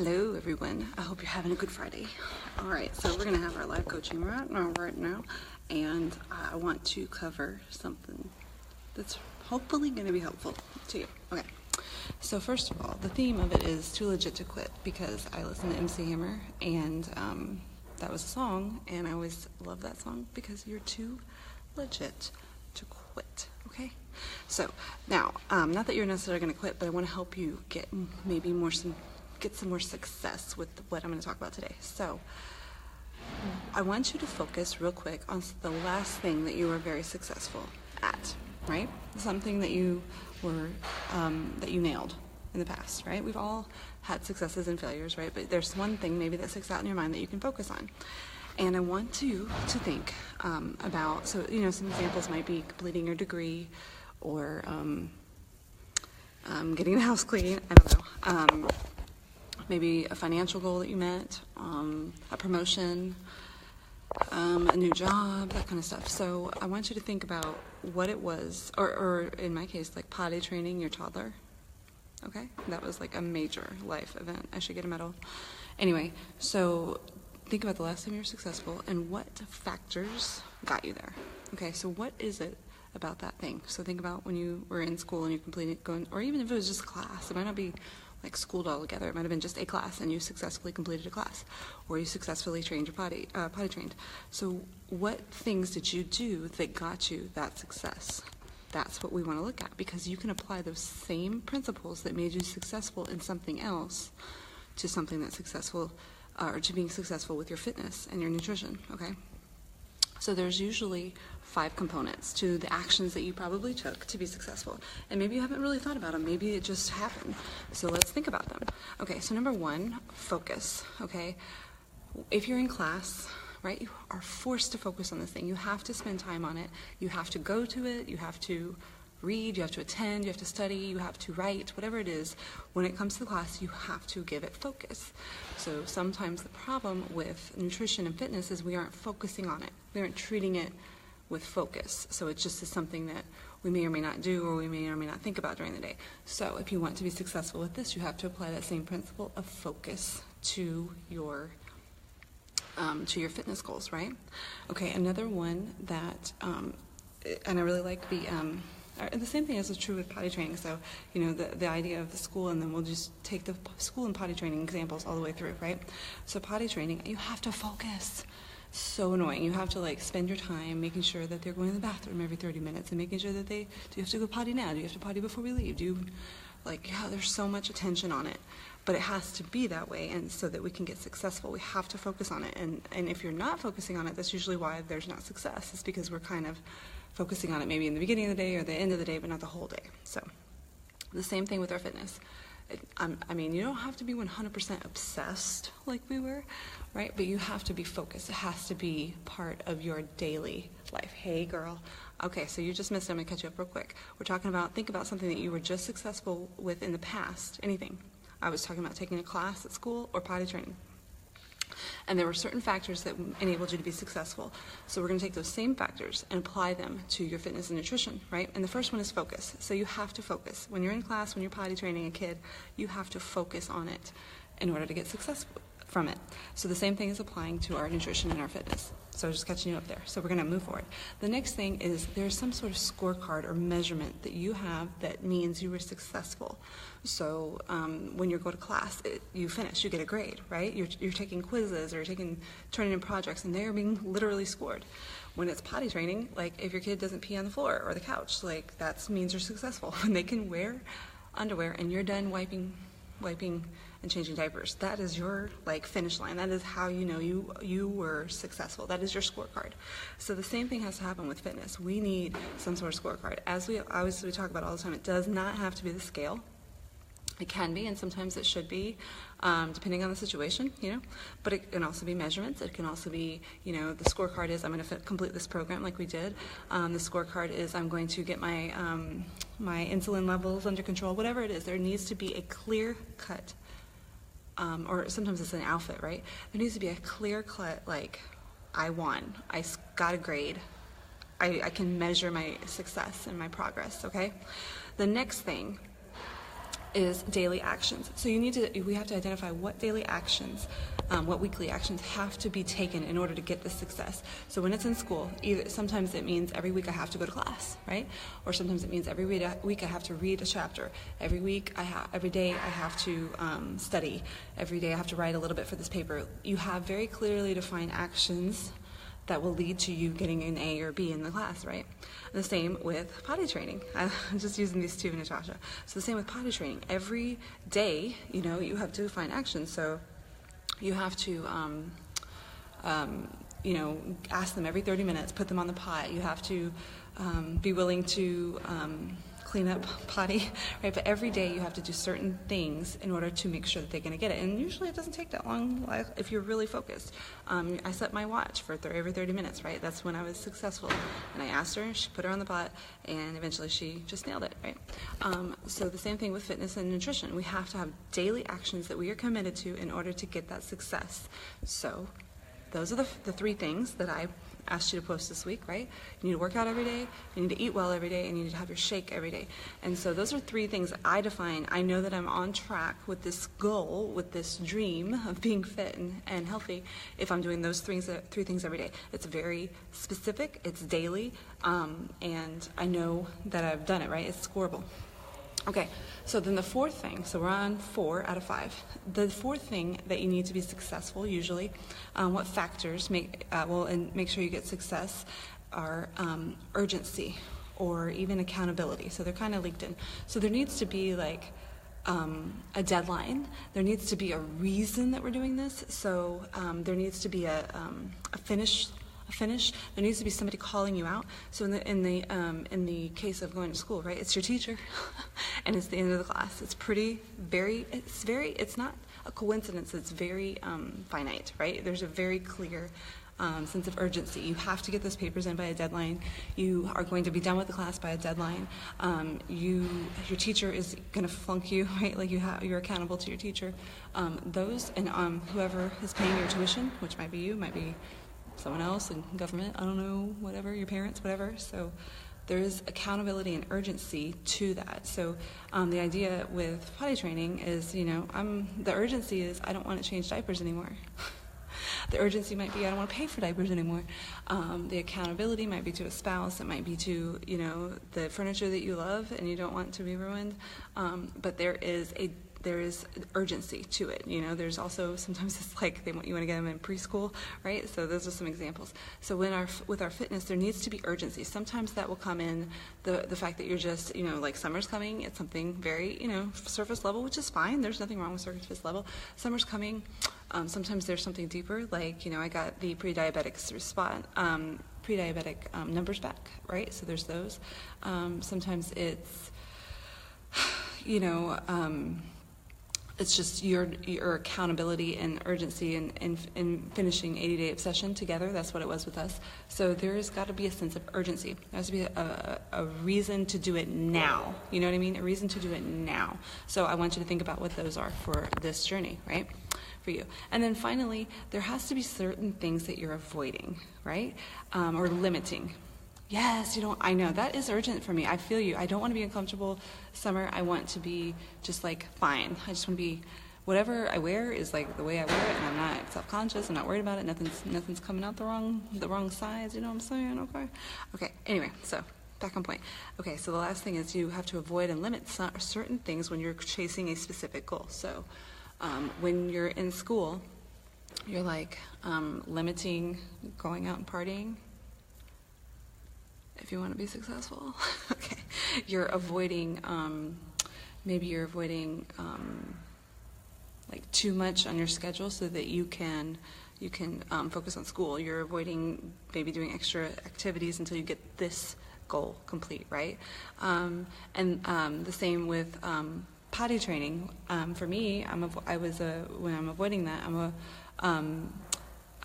Hello everyone, I hope you're having a good Friday. Alright, so we're going to have our live coaching right now, and I want to cover something that's hopefully going to be helpful to you. Okay, so first of all, the theme of it is Too Legit to Quit, because I listen to MC Hammer, and that was a song, and I always love that song because you're too legit to quit. Okay, so now, not that you're necessarily going to quit, but I want to help you get maybe get some more success with what I'm going to talk about today. So I want you to focus real quick on the last thing that you were very successful at, right? Something that you were that you nailed in the past, right? We've all had successes and failures, right? But there's one thing maybe that sticks out in your mind that you can focus on. And I want you to think about, so some examples might be completing your degree, or getting the house clean, I don't know, maybe a financial goal that you met, a promotion, a new job, that kind of stuff. So I want you to think about what it was, or in my case, like potty training your toddler. Okay, that was like a major life event. I should get a medal. Anyway, so think about the last time you were successful and what factors got you there. Okay, so what is it about that thing? So think about when you were in school and you completed or even if it was just a class. It might not be like schooled all together. It might have been just a class and you successfully completed a class, or you successfully trained your potty trained. So what things did you do that got you that success? That's what we want to look at, because you can apply those same principles that made you successful in something else to something that's successful, or to being successful with your fitness and your nutrition, okay? So there's usually 5 components to the actions that you probably took to be successful. And maybe you haven't really thought about them. Maybe it just happened. So let's think about them. Okay, so number 1, focus, okay? If you're in class, right, you are forced to focus on this thing. You have to spend time on it. You have to go to it. You have to read. You have to attend. You have to study. You have to write. Whatever it is, when it comes to the class, you have to give it focus. So sometimes the problem with nutrition and fitness is we aren't focusing on it. We aren't treating it with focus. So it just is something that we may or may not do, or we may or may not think about during the day. So if you want to be successful with this, you have to apply that same principle of focus to your fitness goals, right? Okay, another one that, and I really like the same thing is true with potty training. So, the idea of the school, and then we'll just take the school and potty training examples all the way through, right? So potty training, you have to focus. So annoying. You have to spend your time making sure that they're going to the bathroom every 30 minutes, and making sure that do you have to go potty now? Do you have to potty before we leave? There's so much attention on it. But it has to be that way, and so that we can get successful, we have to focus on it. And if you're not focusing on it, that's usually why there's not success. It's because we're kind of focusing on it maybe in the beginning of the day or the end of the day, but not the whole day. So the same thing with our fitness. You don't have to be 100% obsessed like we were, right? But you have to be focused. It has to be part of your daily life. Hey, girl. Okay, so you just missed it. I'm going to catch you up real quick. We're talking about, think about something that you were just successful with in the past. Anything. I was talking about taking a class at school or potty training. And there were certain factors that enabled you to be successful. So we're going to take those same factors and apply them to your fitness and nutrition, right? And the first one is focus. So you have to focus. When you're in class, when you're potty training a kid, you have to focus on it in order to get success from it. So the same thing is applying to our nutrition and our fitness. So just catching you up there. So we're going to move forward. The next thing is there's some sort of scorecard or measurement that you have that means you were successful. So when you go to class, you finish, you get a grade, right? You're taking quizzes, or turning in projects, and they are being literally scored. When it's potty training, if your kid doesn't pee on the floor or the couch, that means you're successful. When they can wear underwear and you're done wiping and changing diapers, that is your finish line. That is how you know you were successful. That is your scorecard. So the same thing has to happen with fitness. We need some sort of scorecard. As we talk about all the time, it does not have to be the scale. It can be, and sometimes it should be, depending on the situation, But it can also be measurements. It can also be, the scorecard is I'm going to complete this program like we did. The scorecard is I'm going to get my my insulin levels under control. Whatever it is, there needs to be a clear cut, or sometimes it's an outfit, right? There needs to be a clear cut, I won. I got a grade. I can measure my success and my progress, okay? The next thing is daily actions. So we have to identify what daily actions, what weekly actions have to be taken in order to get the success. So when it's in school, sometimes it means every week I have to go to class, right? Or sometimes it means every week I have to read a chapter. Every day I have to study. Every day I have to write a little bit for this paper. You have very clearly defined actions that will lead to you getting an A or B in the class, right? The same with potty training. I'm just using these two, Natasha. So the same with potty training. Every day, you have to define actions. So you have to, ask them every 30 minutes, put them on the pot. You have to be willing to clean up potty, right? But every day you have to do certain things in order to make sure that they're going to get it. And usually it doesn't take that long if you're really focused. I set my watch for every 30 minutes, right? That's when I was successful. And I asked her, she put her on the pot, and eventually she just nailed it, right? So the same thing with fitness and nutrition. We have to have daily actions that we are committed to in order to get that success. So those are the three things that I asked you to post this week, right? You need to work out every day, you need to eat well every day, and you need to have your shake every day. And so those are three things that I define. I know that I'm on track with this goal, with this dream of being fit and healthy if I'm doing those three things every day. It's very specific, it's daily, and I know that I've done it, right? It's scoreable. Okay, so then the fourth thing, so we're on 4 out of 5. The fourth thing that you need to be successful, usually, what factors make sure you get success are urgency or even accountability. So they're kind of linked in. So there needs to be like a deadline. There needs to be a reason that we're doing this. So there needs to be a finish. There needs to be somebody calling you out. So in the case of going to school, right? It's your teacher, and it's the end of the class. It's not a coincidence. It's very finite, right? There's a very clear sense of urgency. You have to get those papers in by a deadline. You are going to be done with the class by a deadline. Your teacher is going to flunk you, right? Like you're accountable to your teacher. Whoever is paying your tuition, which might be you, might be someone else in government, I don't know, whatever, your parents, whatever. So there is accountability and urgency to that. So the idea with potty training is, the urgency is I don't want to change diapers anymore. The urgency might be I don't want to pay for diapers anymore. The accountability might be to a spouse. It might be to, the furniture that you love and you don't want to be ruined. But there is urgency to it. There's also sometimes it's like you want to get them in preschool, right? So those are some examples. So with our fitness, there needs to be urgency. Sometimes that will come in the fact that you're just, like summer's coming. It's something very, surface level, which is fine. There's nothing wrong with surface level. Summer's coming. Sometimes there's something deeper, like, I got the pre-diabetic numbers back, right? So there's those. Sometimes it's, it's just your accountability and urgency in finishing 80-day obsession together. That's what it was with us. So there's got to be a sense of urgency. There has to be a reason to do it now. You know what I mean? A reason to do it now. So I want you to think about what those are for this journey, right? For you. And then finally, there has to be certain things that you're avoiding, right? Or limiting. Yes, I know, that is urgent for me. I feel you. I don't want to be uncomfortable summer. I want to be just like fine. I just want to be, whatever I wear is like the way I wear it, and I'm not self-conscious. I'm not worried about it. Nothing's coming out the wrong size. You know what I'm saying? Okay. Anyway, so back on point. Okay, so the last thing is you have to avoid and limit certain things when you're chasing a specific goal. So when you're in school, you're like limiting going out and partying. If you want to be successful, okay. You're avoiding, like too much on your schedule so that you can focus on school. You're avoiding maybe doing extra activities until you get this goal complete, right? And the same with potty training. For me, when I'm avoiding that,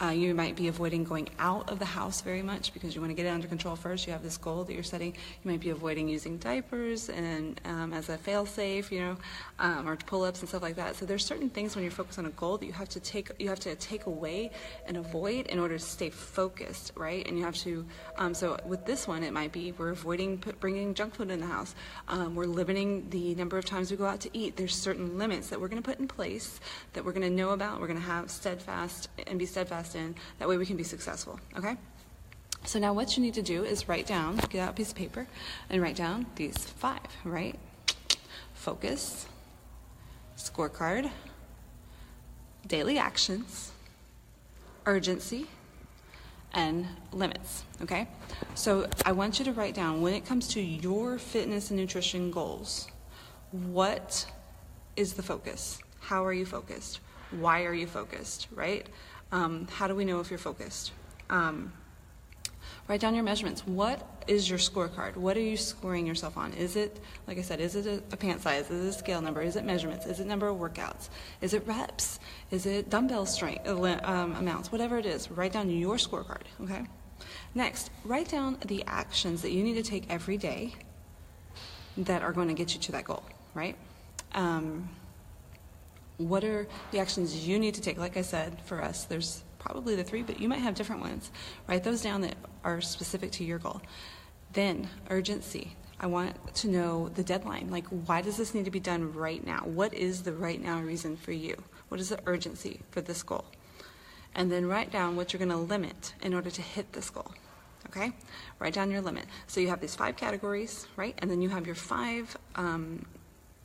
You might be avoiding going out of the house very much because you want to get it under control first. You have this goal that you're setting. You might be avoiding using diapers and as a fail-safe, or pull-ups and stuff like that. So there's certain things when you're focused on a goal that you have to take away and avoid in order to stay focused, right? And you have to. So with this one, it might be we're avoiding bringing junk food in the house. We're limiting the number of times we go out to eat. There's certain limits that we're going to put in place that we're going to know about. We're going to have steadfast and be steadfast in. That way we can be successful, okay? So now what you need to do is write down, get out a piece of paper, and write down these 5, right? Focus, scorecard, daily actions, urgency, and limits, okay? So I want you to write down, when it comes to your fitness and nutrition goals, what is the focus? How are you focused? Why are you focused, right? How do we know if you're focused? Write down your measurements. What is your scorecard? What are you scoring yourself on? Is it, like I said, is it a pant size? Is it a scale number? Is it measurements? Is it number of workouts? Is it reps? Is it dumbbell strength amounts? Whatever it is, write down your scorecard, okay? Next, write down the actions that you need to take every day that are going to get you to that goal, right? What are the actions you need to take? Like I said, for us, there's probably the 3, but you might have different ones. Write those down that are specific to your goal. Then, urgency. I want to know the deadline. Like, why does this need to be done right now? What is the right now reason for you? What is the urgency for this goal? And then write down what you're going to limit in order to hit this goal. Okay? Write down your limit. So you have these 5 categories, right? And then you have your 5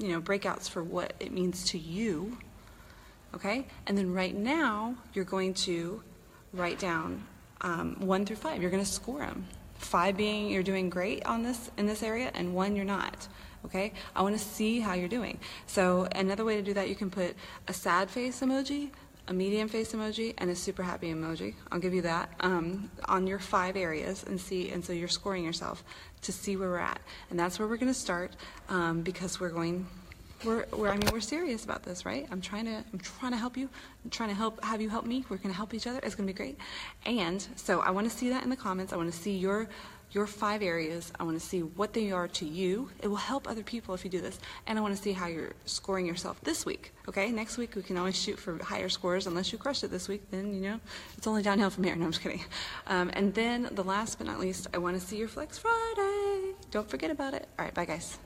breakouts for what it means to you, okay? And then right now, you're going to write down 1 through 5. You're going to score them. 5 being you're doing great on this in this area, and 1 you're not, okay? I want to see how you're doing. So another way to do that, you can put a sad face emoji, a medium face emoji, and a super happy emoji. I'll give you that on your 5 areas and see. And so you're scoring yourself to see where we're at, and that's where we're going to start because we're serious about this, right? I'm trying to help you. I'm trying to have you help me. We're going to help each other. It's going to be great. And so I want to see that in the comments. I want to see your 5 areas. I want to see what they are to you. It will help other people if you do this. And I want to see how you're scoring yourself this week, okay? Next week we can always shoot for higher scores. Unless you crushed it this week, then, it's only downhill from here. No, I'm just kidding. And then the last but not least, I want to see your Flex Friday. Don't forget about it. All right, bye guys.